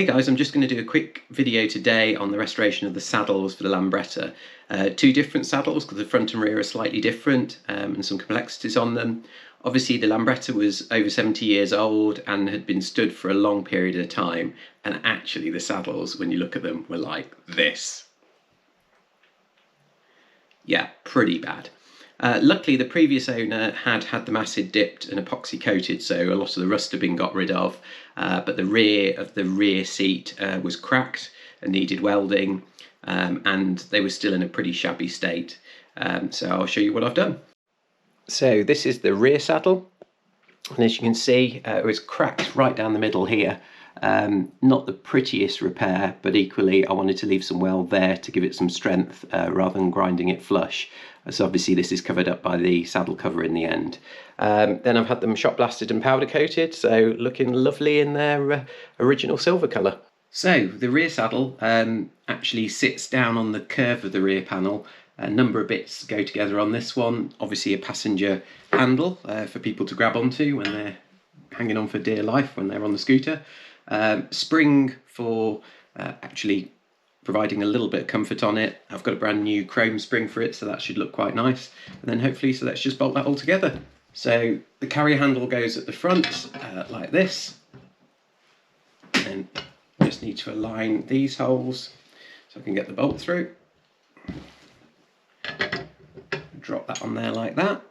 Hey guys, I'm just going to do a quick video today on the restoration of the saddles for the Lambretta. Two different saddles because the front and rear are slightly different and some complexities on them. Obviously the Lambretta was over 70 years old and had been stood for a long period of time, and actually the saddles, when you look at them, were like this. Yeah, pretty bad. Luckily the previous owner had the acid dipped and epoxy coated, so a lot of the rust had been got rid of, but the rear of the rear seat was cracked and needed welding, and they were still in a pretty shabby state. So I'll show you what I've done. So this is the rear saddle, and as you can see it was cracked right down the middle here. Not the prettiest repair, but equally I wanted to leave some weld there to give it some strength rather than grinding it flush. So obviously this is covered up by the saddle cover in the end. Then I've had them shot blasted and powder coated, so looking lovely in their original silver colour. So the rear saddle actually sits down on the curve of the rear panel. A number of bits go together on this one. Obviously a passenger handle for people to grab onto when they're hanging on for dear life when they're on the scooter. Spring for actually providing a little bit of comfort on it. I've got a brand new chrome spring for it, so that should look quite nice. And then hopefully, so let's just bolt that all together. So the carrier handle goes at the front like this, and I just need to align these holes so I can get the bolt through. Drop that on there like that.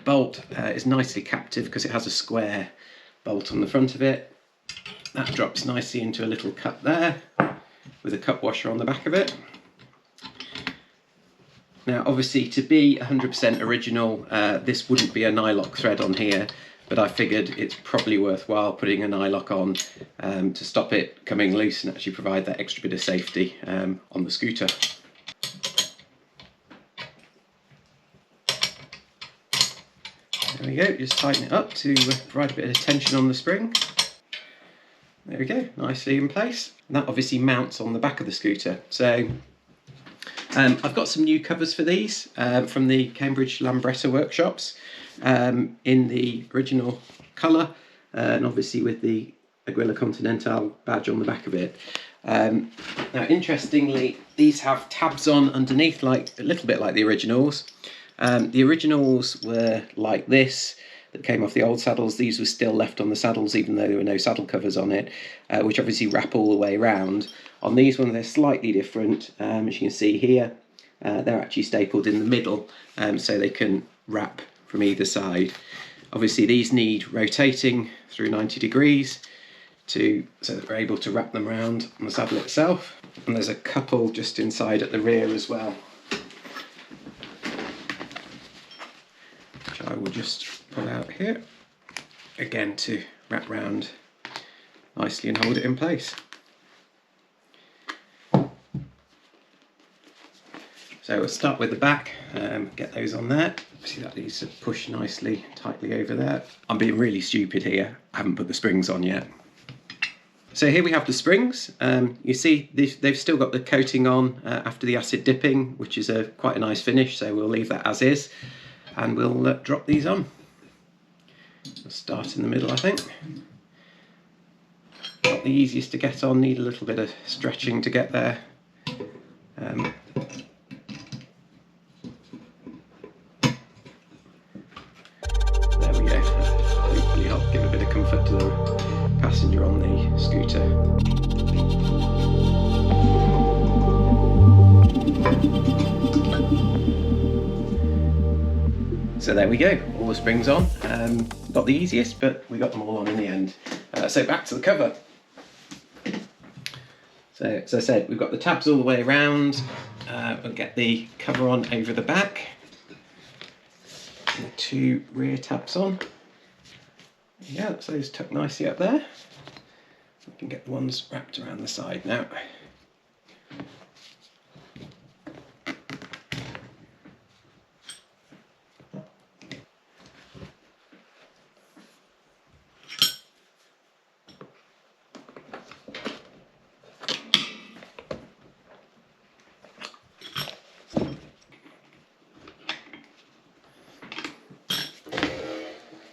Bolt is nicely captive because it has a square bolt on the front of it. That drops nicely into a little cut there with a cut washer on the back of it. Now obviously to be 100% original, this wouldn't be a nylock thread on here, but I figured it's probably worthwhile putting a nylock on to stop it coming loose and actually provide that extra bit of safety on the scooter. There we go, just tighten it up to provide a bit of tension on the spring. There we go, nicely in place. And that obviously mounts on the back of the scooter. So I've got some new covers for these from the Cambridge Lambretta workshops in the original colour and obviously with the Aguila Continental badge on the back of it. Now interestingly, these have tabs on underneath, like a little bit like the originals. The originals were like this, that came off the old saddles. These were still left on the saddles even though there were no saddle covers on it, which obviously wrap all the way around. On these ones they're slightly different. As you can see here, they're actually stapled in the middle so they can wrap from either side. Obviously these need rotating through 90 degrees so that we're able to wrap them around on the saddle itself. And there's a couple just inside at the rear as well, which I will just pull out here, again to wrap round nicely and hold it in place. So we'll start with the back, get those on there. See, that needs to push nicely, tightly over there. I'm being really stupid here, I haven't put the springs on yet. So here we have the springs. You see they've still got the coating on after the acid dipping, which is quite a nice finish, so we'll leave that as is. And we'll drop these on. We'll start in the middle, I think. Not the easiest to get on, need a little bit of stretching to get there. There we go. Hopefully help give a bit of comfort to the passenger on the scooter. So there we go, all the springs on. Not the easiest, but we got them all on in the end. So back to the cover. So as I said, we've got the tabs all the way around. We'll get the cover on over the back. And the two rear tabs on. Yeah, that's those tucked nicely up there. We can get the ones wrapped around the side now.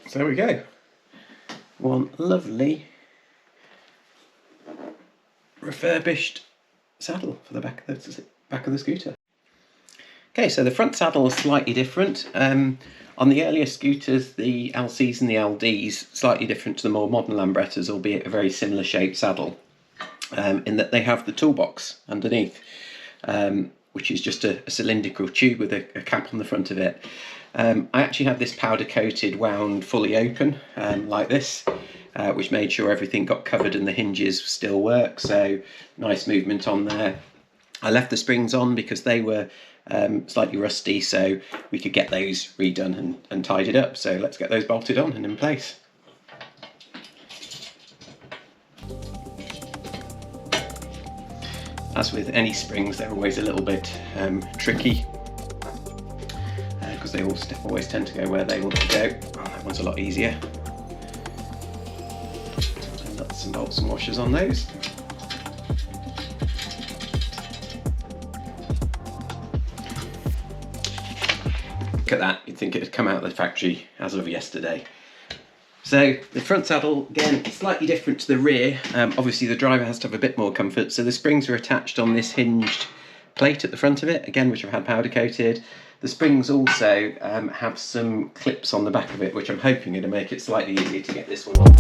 So there we go. One lovely refurbished saddle for the back of the scooter. Okay, so the front saddle is slightly different. On the earlier scooters, the LCs and the LDs, slightly different to the more modern Lambrettas, albeit a very similar shaped saddle, in that they have the toolbox underneath, which is just a cylindrical tube with a cap on the front of it. I actually had this powder coated wound fully open, like this, which made sure everything got covered and the hinges still work, so nice movement on there. I left the springs on because they were slightly rusty, so we could get those redone and tidied up. So let's get those bolted on and in place. As with any springs, they're always a little bit tricky, because they always tend to go where they want to go. Oh, that one's a lot easier. And nuts and bolts and washers on those. Look at that, you'd think it had come out of the factory as of yesterday. So the front saddle, again, slightly different to the rear. Obviously the driver has to have a bit more comfort, so the springs are attached on this hinged plate at the front of it, again, which I've had powder coated. The springs also have some clips on the back of it, which I'm hoping are going to make it slightly easier to get this one on.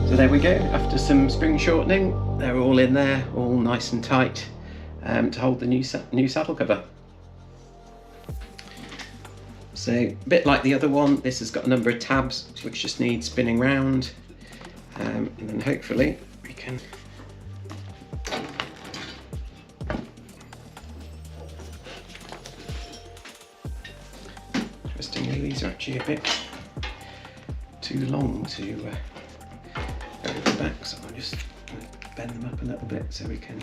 So there we go, after some spring shortening, they're all in there, all nice and tight, to hold the new saddle cover. So a bit like the other one, this has got a number of tabs which just need spinning round, and then hopefully we can interestingly, these are actually a bit too long to go at the back, so I'll just bend them up a little bit so we can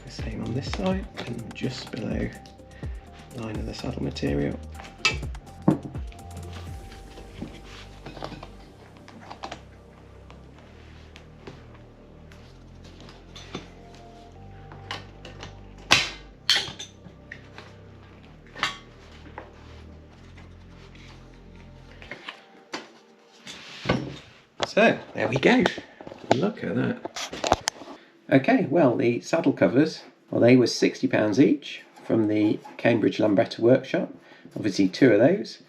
the same on this side, and just below the line of the saddle material. So there we go, look at that. Okay, well, the saddle covers, well, they were £60 each from the Cambridge Lambretta workshop, obviously 2 of those,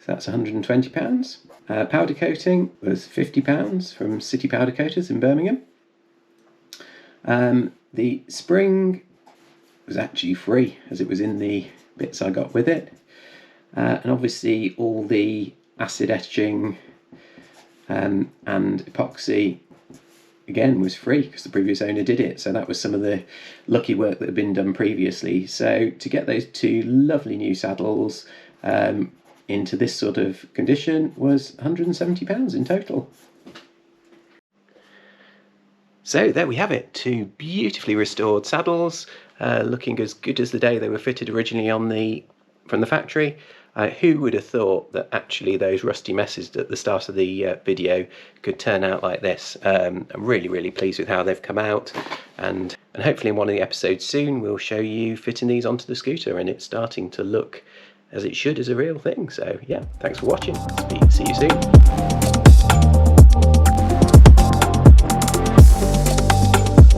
so that's £120. Powder coating was £50 from City Powder Coaters in Birmingham. The spring was actually free, as it was in the bits I got with it, and obviously all the acid etching and epoxy again was free because the previous owner did it, so that was some of the lucky work that had been done previously. So to get those 2 lovely new saddles into this sort of condition was £170 in total. So there we have it, 2 beautifully restored saddles, looking as good as the day they were fitted originally from the factory. Who would have thought that actually those rusty messes at the start of the video could turn out like this? I'm really pleased with how they've come out, and hopefully in one of the episodes soon we'll show you fitting these onto the scooter and it's starting to look as it should as a real thing. So yeah, thanks for watching, see you soon.